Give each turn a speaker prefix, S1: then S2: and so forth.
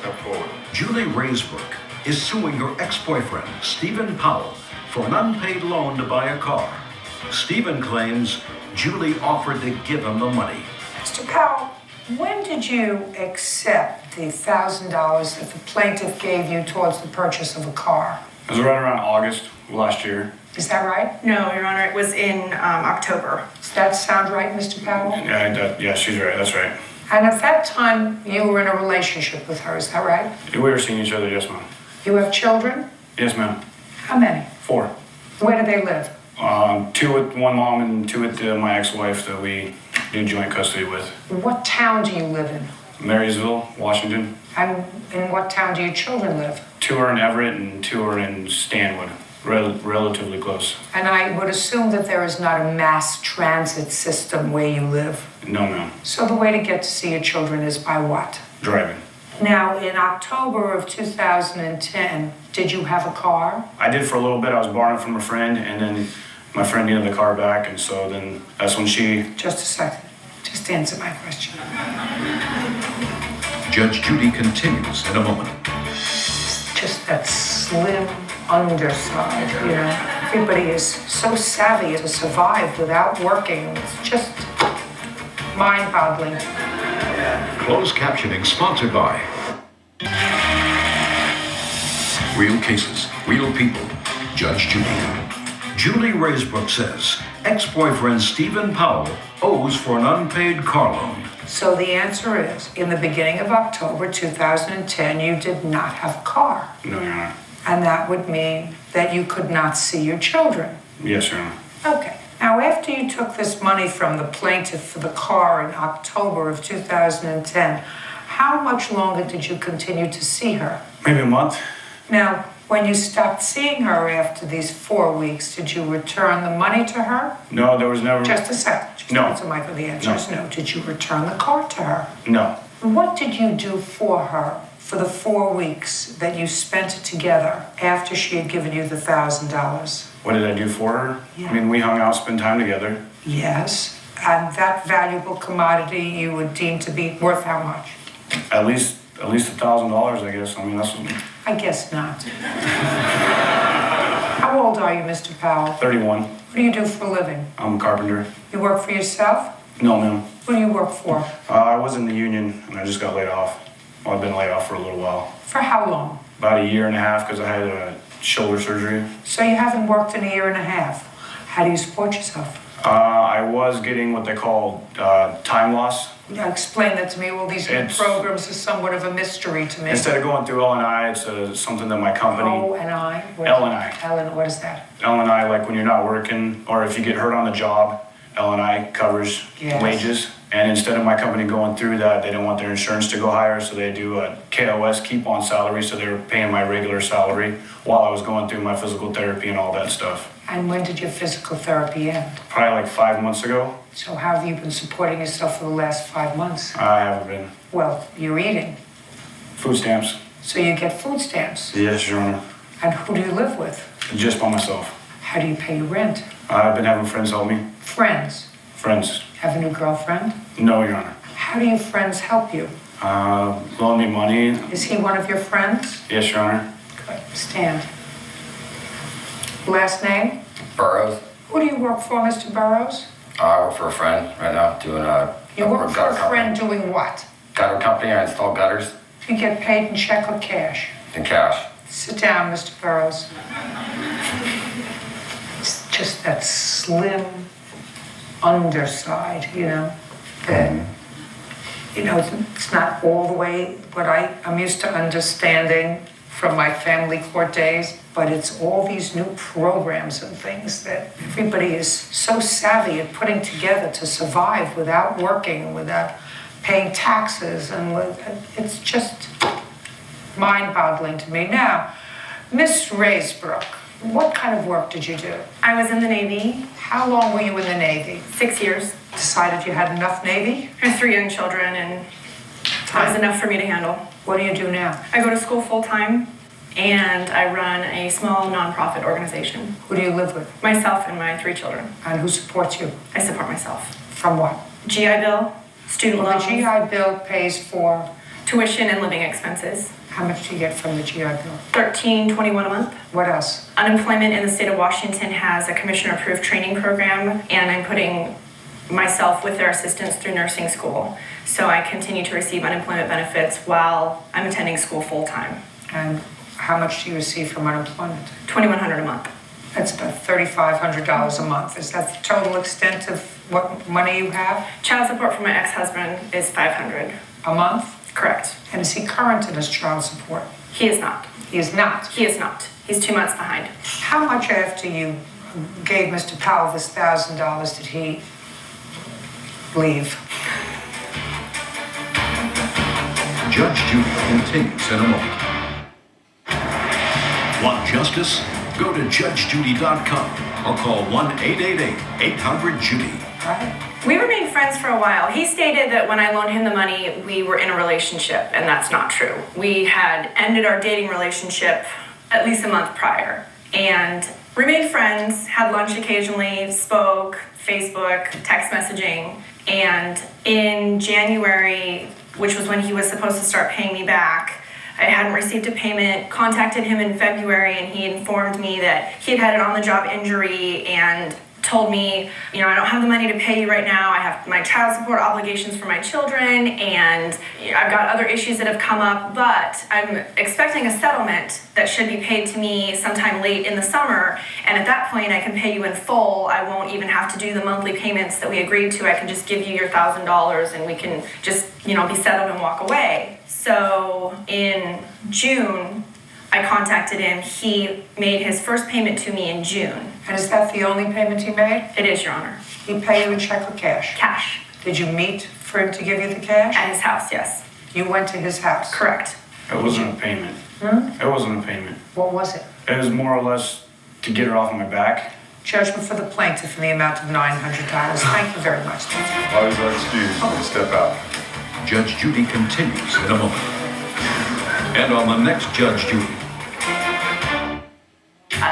S1: step forward.
S2: Julie Raysbrook is suing her ex-boyfriend, Stephen Powell, for an unpaid loan to buy a car. Stephen claims Julie offered to give him the money.
S3: Mr. Powell, when did you accept the $1,000 that the plaintiff gave you towards the purchase of a car?
S4: It was right around August of last year.
S3: Is that right?
S5: No, Your Honor, it was in October.
S3: Does that sound right, Mr. Powell?
S4: Yeah, she's right. That's right.
S3: And at that time, you were in a relationship with her, is that right?
S4: We were seeing each other, yes, ma'am.
S3: You have children?
S4: Yes, ma'am.
S3: How many?
S4: 4.
S3: Where do they live?
S4: 2 with one mom and 2 with my ex-wife that we do joint custody with.
S3: What town do you live in?
S4: Marysville, Washington.
S3: And in what town do your children live?
S4: 2 are in Everett and 2 are in Stanwood. Relatively close.
S3: And I would assume that there is not a mass transit system where you live.
S4: No, ma'am.
S3: So the way to get to see your children is by what?
S4: Driving.
S3: Now, in October of 2010, did you have a car?
S4: I did for a little bit. I was borrowing from a friend, and then my friend needed the car back, and so then that's when she...
S3: Just a second. Just answer my question.
S2: Judge Judy continues in a moment.
S3: Just that slim underside, you know. Everybody is so savvy to survive without working. It's just mind-boggling.
S2: Closed captioning sponsored by Real Cases, Real People. Judge Judy. Julie Raysbrook says ex-boyfriend Stephen Powell owes for an unpaid car loan.
S3: So the answer is, in the beginning of October 2010, you did not have a car.
S4: No, Your Honor.
S3: And that would mean that you could not see your children.
S4: Yes, Your Honor.
S3: Okay. Now, after you took this money from the plaintiff for the car in October of 2010, how much longer did you continue to see her?
S4: Maybe a month.
S3: Now, when you stopped seeing her after these 4 weeks, did you return the money to her?
S4: No, there was never...
S3: Just a second. Just
S4: No.
S3: answer Michael. The answer is no. Did you return the car to her?
S4: No.
S3: What did you do for her for the 4 weeks that you spent together after she had given you the $1,000?
S4: What did I do for her?
S3: Yeah.
S4: I mean, we hung out, spent time together.
S3: Yes. And that valuable commodity you would deem to be worth how much?
S4: At least $1,000, I guess. I mean, that's...
S3: I guess not. How old are you, Mr. Powell?
S4: 31.
S3: What do you do for a living?
S4: I'm a carpenter.
S3: You work for yourself?
S4: No, ma'am.
S3: What do you work for?
S4: I was in the union, and I just got laid off. Well, I've been laid off for a little while.
S3: For how long?
S4: About 1.5 years, because I had a shoulder surgery.
S3: So you haven't worked in 1.5 years. How do you support yourself?
S4: I was getting what they call time loss.
S3: Now explain that to me. All these new
S4: It's-
S3: programs are somewhat of a mystery to me.
S4: Instead of going through L&I, it's something that my company...
S3: O&I?
S4: L&I.
S3: What is that?
S4: L&I, like when you're not working, or if you get hurt on the job, L&I covers
S3: Yes.
S4: wages. And instead of my company going through that, they didn't want their insurance to go higher, so they do a KOS, keep on salary, so they were paying my regular salary while I was going through my physical therapy and all that stuff.
S3: And when did your physical therapy end?
S4: Probably like 5 months ago.
S3: So how have you been supporting yourself for the last 5 months?
S4: I haven't been.
S3: Well, you're eating.
S4: Food stamps.
S3: So you get food stamps.
S4: Yes, Your Honor.
S3: And who do you live with?
S4: Just by myself.
S3: How do you pay your rent?
S4: I've been having friends help me.
S3: Friends.
S4: Friends.
S3: Have a new girlfriend?
S4: No, Your Honor.
S3: How do your friends help you?
S4: Loan me money.
S3: Is he one of your friends?
S4: Yes, Your Honor.
S3: Good. Stand. Last name?
S1: Burroughs.
S3: Who do you work for, Mr. Burroughs?
S1: I work for a friend right now doing
S3: You work for
S1: gutter
S3: a
S1: company.
S3: friend doing what?
S1: Gutter company. I install gutters
S3: You get paid in check or cash?
S1: in cash.
S3: Sit down, Mr. Burroughs. It's just that slim underside, you know, that, you know, it's not all the way what I'm used to understanding from my family court days, but it's all these new programs and things that everybody is so savvy at putting together to survive without working, without paying taxes, and it's just mind-boggling to me. Now, Miss Raysbrook, what kind of work did you do?
S5: I was in the Navy,
S3: How long were you in the Navy?
S5: 6 years.
S3: Decided you had enough Navy?
S5: I have 3 young children, and that was enough for me to handle.
S3: What do you do now?
S5: I go to school full-time, and I run a small nonprofit organization.
S3: Who do you live with?
S5: Myself and my 3 children.
S3: And who supports you?
S5: I support myself.
S3: From what?
S5: GI Bill, student
S3: Well,
S5: loans.
S3: the GI Bill pays for
S5: tuition and living expenses.
S3: How much do you get from the GI Bill?
S5: $13.21 a month.
S3: What else?
S5: Unemployment in the state of Washington has a commissioner-approved training program, and I'm putting myself with their assistance through nursing school. So I continue to receive unemployment benefits while I'm attending school full-time.
S3: And how much do you receive from unemployment?
S5: $2,100 a month.
S3: That's about $3,500 a month. Is that the total extent of what money you have?
S5: Child support from my ex-husband is $500.
S3: A month?
S5: Correct.
S3: And is he current in his child support?
S5: He is not.
S3: He is not.
S5: He is not. He's 2 months behind.
S3: How much after you gave Mr. Powell this $1,000 did he leave?
S2: Judge Judy continues in a moment. Want justice? Go to judgejudy.com or call 1-888-800-JUDY.
S3: Right?
S5: We remained friends for a while. He stated that when I loaned him the money, we were in a relationship, and that's not true. We had ended our dating relationship at least a month prior and remained friends, had lunch occasionally, spoke, Facebook, text messaging, and in January, which was when he was supposed to start paying me back, I hadn't received a payment, contacted him in February, and he informed me that he had had an on-the-job injury and told me, you know, I don't have the money to pay you right now. I have my child support obligations for my children, and I've got other issues that have come up, but I'm expecting a settlement that should be paid to me sometime late in the summer, and at that point I can pay you in full. I won't even have to do the monthly payments that we agreed to. I can just give you your $1,000 and we can just, you know, be settled and walk away. So in June, I contacted him. He made his first payment to me in June.
S3: And is that the only payment he made?
S5: It is, Your Honor.
S3: He paid you a check or cash?
S5: Cash.
S3: Did you meet for him to give you the cash?
S5: At his house, yes.
S3: You went to his house?
S5: Correct.
S4: It wasn't a payment. It wasn't a payment.
S3: What was it?
S4: It was more or less to get her off my back.
S3: Judgment for the plaintiff in the amount of $900. Thank you very much.
S6: Always excused. Step out.
S2: Judge Judy continues in a moment. And on the next Judge Judy,